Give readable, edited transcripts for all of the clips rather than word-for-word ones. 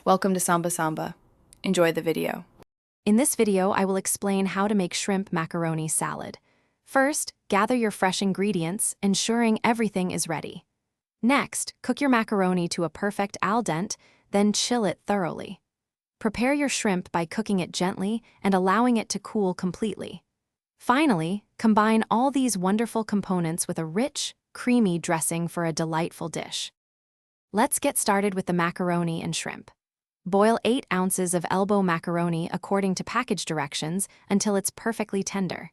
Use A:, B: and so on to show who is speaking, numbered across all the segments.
A: Welcome to Samba Samba. Enjoy the video.
B: In this video, I will explain how to make shrimp macaroni salad. First, gather your fresh ingredients, ensuring everything is ready. Next, cook your macaroni to a perfect al dente, then chill it thoroughly. Prepare your shrimp by cooking it gently and allowing it to cool completely. Finally, combine all these wonderful components with a rich, creamy dressing for a delightful dish. Let's get started with the macaroni and shrimp. Boil 8 ounces of elbow macaroni according to package directions until it's perfectly tender.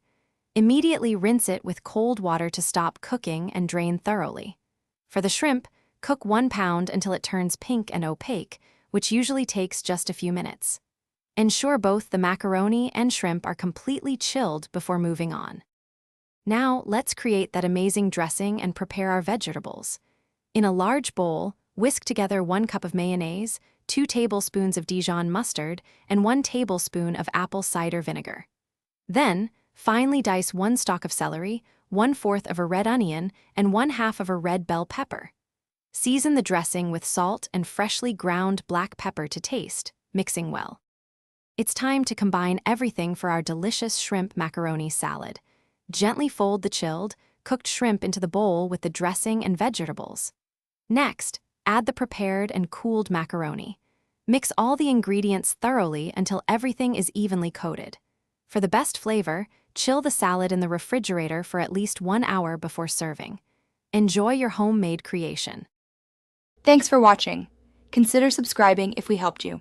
B: Immediately rinse it with cold water to stop cooking and drain thoroughly. For the shrimp, cook 1 pound until it turns pink and opaque, which usually takes just a few minutes. Ensure both the macaroni and shrimp are completely chilled before moving on. Now, let's create that amazing dressing and prepare our vegetables. In a large bowl, whisk together 1 cup of mayonnaise, 2 tablespoons of Dijon mustard, and 1 tablespoon of apple cider vinegar. Then, finely dice 1 stalk of celery, 1/4 of a red onion, and 1/2 of a red bell pepper. Season the dressing with salt and freshly ground black pepper to taste, mixing well. It's time to combine everything for our delicious shrimp macaroni salad. Gently fold the chilled, cooked shrimp into the bowl with the dressing and vegetables. Next, add the prepared and cooled macaroni. Mix all the ingredients thoroughly until everything is evenly coated. For the best flavor, chill the salad in the refrigerator for at least 1 hour before serving. Enjoy your homemade creation.
A: Thanks for watching. Consider subscribing if we helped you.